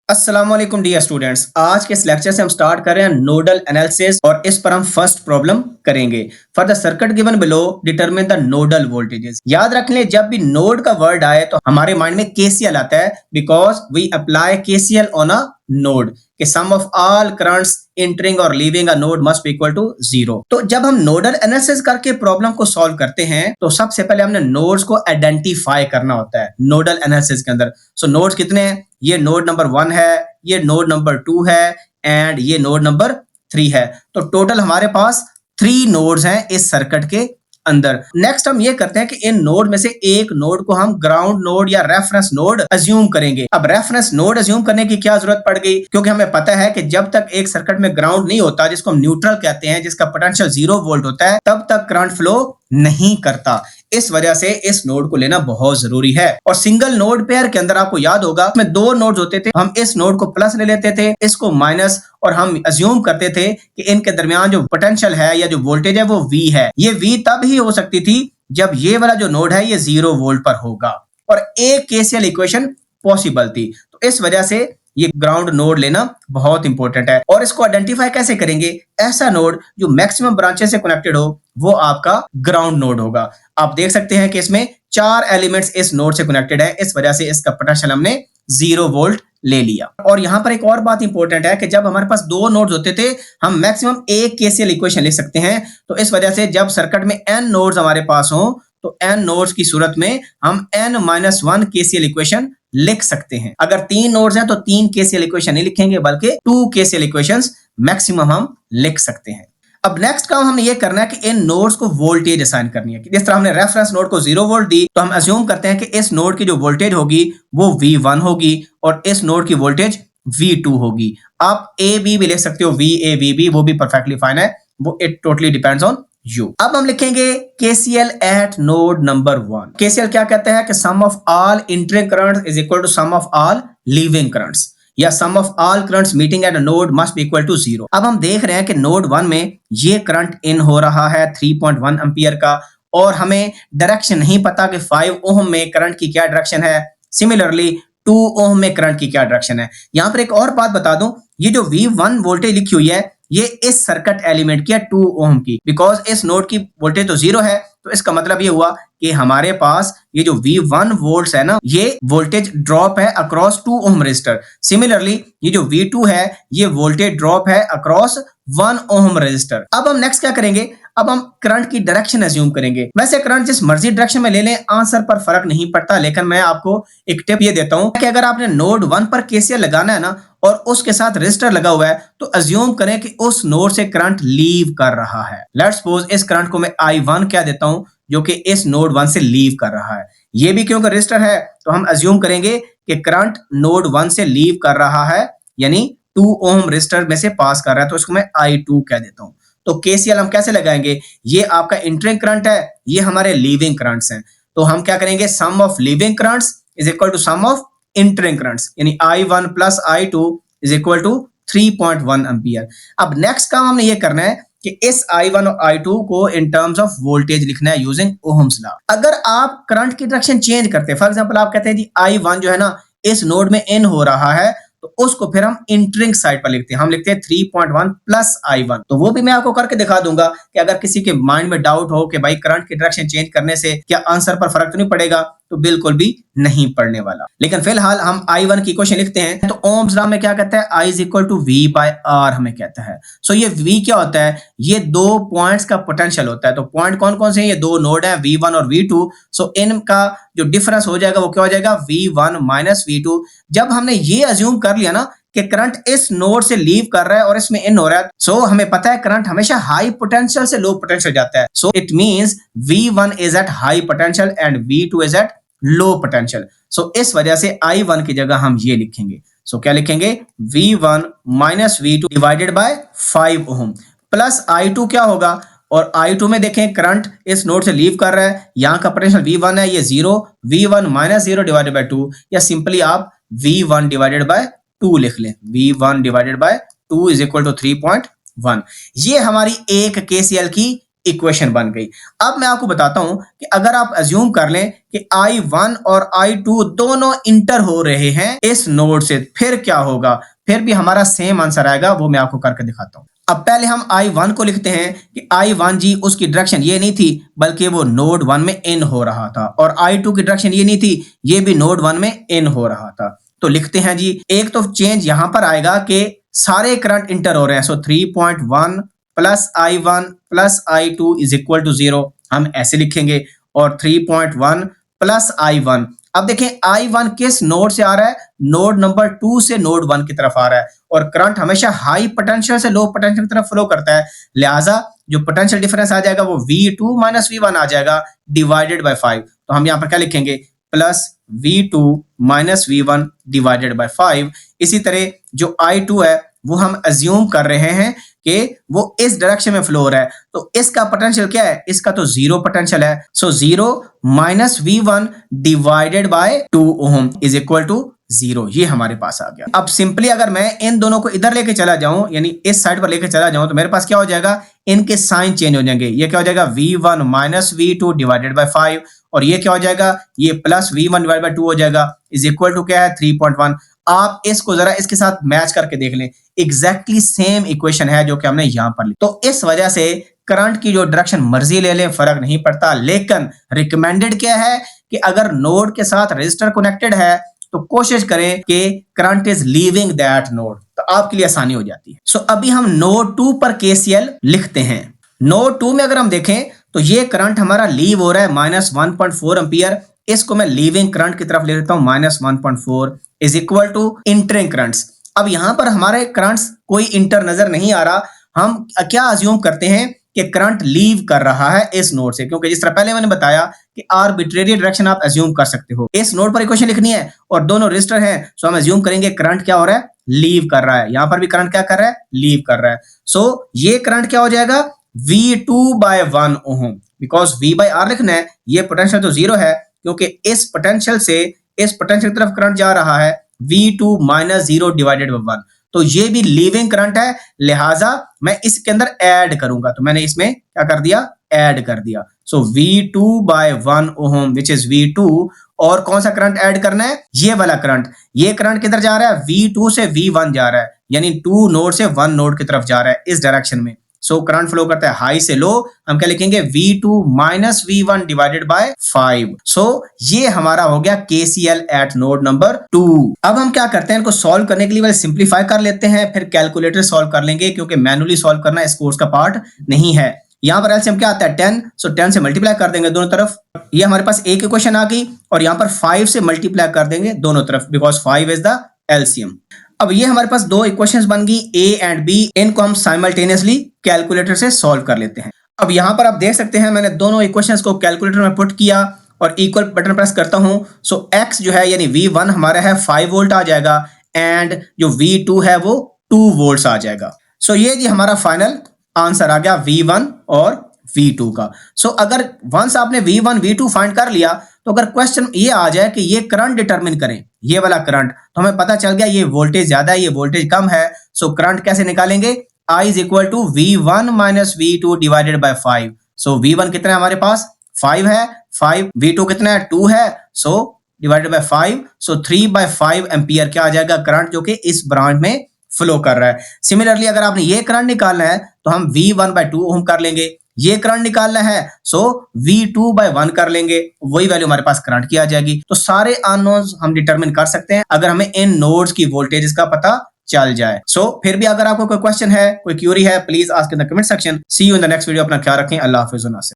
अस्सलाम वालेकुम dear students. आज के इस लेक्चर से हम स्टार्ट कर रहे हैं नोडल एनालिसिस और इस पर हम फर्स्ट प्रॉब्लम करेंगे। For the circuit given below determine the nodal voltages. याद रख लें, जब भी नोड का वर्ड आए तो हमारे माइंड में केसीएल आता है, because we apply KCL on a node कि sum of all currents entering और leaving a node must be equal to 0। तो जब हम नोडल एनालिसिस करके प्रॉब्लम को सॉल्व करते हैं तो सबसे पहले हमने नोड्स को आइडेंटिफाई करना होता है नोडल एनालिसिस के अंदर। सो नोड्स कितने हैं? ये नोड नंबर 1 है, ये नोड नंबर 2 है एंड ये नोड नंबर 3 है। तो टोटल हमारे पास 3 नोड्स हैं इस सर्किट के अंदर। नेक्स्ट हम ये करते हैं कि इन नोड में से एक नोड को हम ग्राउंड नोड या रेफरेंस नोड अज्यूम करेंगे। अब रेफरेंस नोड अज्यूम करने की क्या जरूरत पड़ गई? क्योंकि हमें पता है कि जब तक एक सर्किट में ग्राउंड नहीं होता, जिसको हम न्यूट्रल कहते हैं, जिसका पोटेंशियल 0 वोल्ट होता है, तब तक करंट फ्लो नहीं करता। इस वजह से इस नोड को लेना बहुत जरूरी है। और सिंगल नोड पेयर के अंदर आपको याद होगा इसमें 2 नोड्स होते थे। हम इस नोड को प्लस ले लेते थे, इसको माइनस, और हम अज्यूम करते थे कि इनके दरमियान जो पोटेंशियल है या जो वोल्टेज है वो V है। ये V तब ही हो सकती थी जब ये वाला जो नोड है ये 0 वोल्ट पर होगा और एक केसीएल इक्वेशन पॉसिबल थी। तो इस वजह से ये ग्राउंड नोड लेना बहुत इंपॉर्टेंट है। और इसको आइडेंटिफाई कैसे करेंगे? ऐसा नोड जो मैक्सिमम ब्रांचेस से कनेक्टेड हो वो आपका ग्राउंड नोड होगा। आप देख सकते हैं कि इसमें 4 एलिमेंट्स इस नोड से कनेक्टेड है, इस वजह से इसका पोटेंशियल हमने 0 वोल्ट ले लिया। और यहां पर एक और बात इंपॉर्टेंट है कि जब हमारे पास 2 नोड्स होते थे हम मैक्सिमम एक केसीएल इक्वेशन लिख सकते हैं। तो इस वजह से जब सर्किट में n नोड्स हमारे पास हो तो n नोड्स की सूरत में हम n-1 केसीएल इक्वेशन लिख सकते हैं। अगर 3 नोड्स हैं तो 3 केसीएल इक्वेशन नहीं लिखेंगे बल्कि 2 केसीएल इक्वेशंस मैक्सिमम हम लिख सकते हैं। अब नेक्स्ट काम हमने ये करना है कि इन नोड्स को वोल्टेज असाइन करनी है। जिस तरह हमने रेफरेंस नोड को 0 वोल्ट दी तो हम अज्यूम करते हैं कि इस नोड की जो वोल्टेज होगी वो V1 होगी और इस नोड की वोल्टेज V2 होगी। आप AB भी ले सकते हो, VA-VB, वो भी परफेक्टली फाइन है, वो it totally depends on you. अब हम लिखेंगे KCL at node number 1। KCL क्या कहता है कि sum of all entering currents is equal to sum of all leaving currents, या sum of all currents meeting at a node must be equal to 0। अब हम देख रहे हैं कि नोड 1 में ये करंट इन हो रहा है 3.1 एम्पियर का और हमें डायरेक्शन नहीं पता कि 5 ओम में करंट की क्या डायरेक्शन है, सिमिलरली 2 ओम में करंट की क्या डायरेक्शन है। यहां पर एक और बात बता दूं, ये जो V1 वोल्टेज लिखी हुई है ये इस सर्किट एलिमेंट की है 2 ओम की, बिकॉज इस नोड की वोल्टेज तो 0 है। तो इसका मतलब ये हुआ कि हमारे पास ये जो V1 वोल्ट्स है ना, ये वोल्टेज ड्रॉप है अक्रॉस 2 ओम रेजिस्टर। सिमिलरली ये जो V2 है ये वोल्टेज ड्रॉप है अक्रॉस 1 ओम रेजिस्टर। अब हम नेक्स्ट क्या करेंगे? अब हम करंट की डायरेक्शन अज्यूम करेंगे। वैसे करंट जिस मर्जी डायरेक्शन में ले लें आंसर पर फर्क नहीं पड़ता, लेकिन मैं आपको एक टिप ये देता हूं कि अगर आपने नोड 1 पर केसीएल लगाना है ना और उसके साथ रेजिस्टर लगा हुआ है तो अज्यूम करें कि उस नोड से करंट लीव कर रहा है। लेट्स सपोज इस करंट को मैं I1 क्या देता हूं जो कि इस नोड 1 से लीव कर रहा है। ये भी क्योंकि रेजिस्टर है तो हम अज्यूम करेंगे कि करंट नोड 1 से लीव कर रहा है, यानी 2 ओम रेजिस्टर में से पास कर रहा है, तो इसको मैं I2 कह देता हूं। तो केसीएल हम कैसे लगाएंगे? ये आपका इंटरिंग करंट है, ये हमारे लीविंग करंट्स हैं। तो हम क्या करेंगे? Sum of leaving currents is equal to sum of entering currents, यानी I1 plus I2 is equal to 3.1 ampere. अब नेक्स्ट काम हमने ये करना है कि इस I1 और I2 को इन टर्म्स ऑफ वोल्टेज लिखना है यूजिंग ओहम्स लॉ। अगर आप करंट की डायरेक्शन चेंज करते हैं, फॉर एग्जांपल आप कहते हैं जी I1 जो है ना इस नोड में इन हो रहा है, तो उसको फिर हम इंटरिंग साइड पर लिखते हैं, हम लिखते हैं 3.1 प्लस I1। तो वो भी मैं आपको करके दिखा दूंगा कि अगर किसी के माइंड में डाउट हो कि भाई करंट की डायरेक्शन चेंज करने से क्या आंसर पर फर्क तो नहीं पड़ेगा, तो बिल्कुल भी नहीं पड़ने वाला। लेकिन फिलहाल हम I1 की इक्वेशन लिखते हैं। तो ओम्स लॉ में क्या कहता है? I is equal to V by R हमें कहता है। सो ये V क्या होता है? ये 2 पॉइंट्स का पोटेंशियल होता है। तो पॉइंट कौन कौन से हैं? ये 2 नोड है V1 और V2। सो इनका जो डिफरेंस हो जाएगा वो क्या हो जाएगा? V1 minus V2। जब हमने ये अज्यूम कर लिया ना कि करंट इस नोड से लीव कर रहा है और इसमें इन हो रहा है, सो हमें पता है करंट हमेशा हाई पोटेंशियल से लो पोटेंशियल जाता है। So it means V1 is at high potential and V2 is at low potential. So इस वजह से I1 की जगह हम ये लिखेंगे। सो क्या लिखेंगे? V1 minus V2 divided by 5 ohm plus I2 क्या होगा? और I2 में देखें करंट इस नोड से लीव कर रहा है, यहाँ का पोटेंशियल V1 है, ये 0, V1 माइनस 0 डिवाइडेड बाय 2, या सिंपली आप V1 डिवाइडेड बाय 2 लिख लें। V1 divided by 2 is equal to 3.1। ये हमारी एक KCL की इक्वेशन बन गई। अब मैं आपको बताता हूं कि अगर आप अज्यूम कर लें कि I1 और I2 दोनों इंटर हो रहे हैं इस नोड से, फिर क्या होगा? फिर भी हमारा सेम आंसर आएगा, वो मैं आपको करके दिखाता हूं। अब पहले हम I1 को लिखते हैं कि I1 जी उसकी डायरेक्शन ये नहीं थी, बल्कि वो नोड 1 में इन हो रहा था, और I2 की डायरेक्शन ये नहीं थी, ये भी नोड 1 में इन हो रहा था। तो लिखते हैं जी, एक तो चेंज यहां पर आएगा कि सारे करंट इंटर हो रहे हैं, so 3.1 plus I1 plus I2 is equal to 0, हम ऐसे लिखेंगे, और 3.1 प्लस I1। अब देखें I1 किस नोड से आ रहा है? नोड नंबर 2 से नोड 1 की तरफ आ रहा है, और करंट हमेशा हाई पोटेंशियल से लो पोटेंशियल की तरफ फ्लो करता है, लिहाजा जो पोटेंशियल डिफरेंस आ जाएगा वो V2 माइनस V1 आ जाएगा डिवाइडेड बाय 5। तो हम यहाँ पर क्या लिखेंगे? Plus V2 minus V1 divided by 5। इसी तरह जो I2 है वो हम अज्यूम कर रहे हैं कि वो इस डायरेक्शन में फ्लो हो रहा है, तो इसका पोटेंशियल क्या है? इसका तो जीरो पोटेंशियल है, so 0 minus V1 divided by 2 ohm is equal to 0। ये हमारे पास आ गया। अब सिंपली अगर मैं इन दोनों को इधर लेके चला जाऊं, यानी इस साइड पर लेके चला जाऊं, तो मेरे पास क्या हो जाएगा? इनके साइन चेंज हो जाएंगे। ये क्या हो जाएगा? V1 minus V2 divided by 5, और ये क्या हो जाएगा? ये प्लस V1 डिवाइडेड बाय 2 हो जाएगा, इज इक्वल टू क्या है? 3.1। आप इसको जरा इसके साथ मैच करके देख लें, एग्जैक्टली सेम इक्वेशन है जो कि हमने यहां पर ली। तो इस वजह से करंट की जो डायरेक्शन मर्जी ले लें, फर्क नहीं पड़ता, लेकिन रिकमेंडेड क्या है कि अगर नोड के साथ रजिस्टर कनेक्टेड है तो कोशिश करें कि current is leaving that node, तो आपके लिए आसानी हो जाती है। सो अभी हम नोड 2 पर KCL लिखते हैं। नोड 2 में अगर हम देखें तो ये करंट हमारा लीव हो रहा है माइनस 1.4 एम्पियर, इसको मैं लीविंग करंट की तरफ ले लेता हूं, minus 1.4 is equal to entering currents. अब यहां पर हमारे करंट्स कोई इंटर नजर नहीं आ रहा, हम क्या अज्यूम करते हैं कि करंट लीव कर रहा है इस नोड से, क्योंकि जिस तरह पहले मैंने बताया कि आर्बिट्रेरी डायरेक्शन आप अज्यूम कर सकते हो। इस नोड पर इक्वेशन लिखनी है और दोनों रजिस्टर हैं, सो हम अज्यूम करेंगे करंट क्या हो रहा है? लीव कर रहा है। यहां पर भी करंट क्या कर रहा है? लीव कर रहा है। सो ये करंट क्या हो जाएगा? V2 by 1 ohm, because V by R लिखना है, ये पोटेंशियल तो 0 है, क्योंकि इस पोटेंशियल से इस पोटेंशियल की तरफ करंट जा रहा है V2 माइनस 0 डिवाइडेड बाय 1, तो ये भी लीविंग करंट है, लिहाजा मैं इसके अंदर ऐड करूंगा, तो मैंने इसमें क्या कर दिया? ऐड कर दिया। सो V2 by 1 Om which is V2, और कौन सा करंट ऐड करना है? ये वाला करंट। ये करंट किधर जा रहा है? V2 से V1 जा रहा है, यानी 2 नोड से 1 नोड की तरफ जा रहा है इस डायरेक्शन में। सो करंट फ्लो करता है हाई से लो, हम क्या लिखेंगे? V2 minus V1 divided by 5। सो ये हमारा हो गया KCL एट नोड नंबर 2। अब हम क्या करते हैं? इनको सॉल्व करने के लिए सिंप्लीफाई कर लेते हैं, फिर कैलकुलेटर सॉल्व कर लेंगे, क्योंकि मैनुअली सॉल्व करना इस कोर्स का पार्ट नहीं है। यहाँ पर एलसीएम क्या आता है? 10, सो 10 से मल्टीप्लाई कर देंगे दोनों तरफ। ये हमारे पास एक इक्वेशन आ गई, और यहाँ पर 5 से मल्टीप्लाई कर देंगे दोनों तरफ, बिकॉज 5 इज द एलसीएम। अब ये हमारे पास दो इक्वेशंस बन गई A एंड B, इनको हम साइमल्टेनियसली कैलकुलेटर से सॉल्व कर लेते हैं। अब यहाँ पर आप देख सकते हैं मैंने दोनों इक्वेशंस को कैलकुलेटर में पुट किया और इक्वल बटन प्रेस करता हूं, सो x जो है यानी V1 हमारा है 5 वोल्ट आ जाएगा, एंड जो V2 है वो 2 वोल्ट आ जाएगा। सो ये जी हमारा फाइनल आंसर आ गया V1 और V2 का। सो अगर वंस आपने V1 V2 फाइंड कर लिया, तो अगर क्वेश्चन ये आ जाए कि ये करंट डिटरमिन करें, ये वाला करंट, तो हमें पता चल गया ये वोल्टेज ज्यादा है, ये वोल्टेज कम है। सो करंट कैसे निकालेंगे? I is equal to V1 minus V2 divided by 5। So V1 कितना है हमारे पास? 5 है, 5, V2 कितना है? 2 है, so divided by 5, so 3/5 ampere क्या आ जाएगा? करंट जो कि इस ब्रांच में फ्लो कर रहा है। सिमिलरली अगर आपने ये करंट निकालना है तो हम V1/2 ओम कर लेंगे, ये करंट निकालना है सो V2/1 कर लेंगे, वही वैल्यू हमारे पास करंट की आ जाएगी। तो सारे अननोन्स हम डिटरमिन कर सकते हैं अगर हमें इन नोड्स की वोल्टेजेस का पता चल जाए। सो फिर भी अगर आपको कोई क्वेश्चन है, कोई क्यूरी है, please ask in the comment section. See you in the next video. अपना ख्याल रखें। अल्लाह हाफिज़।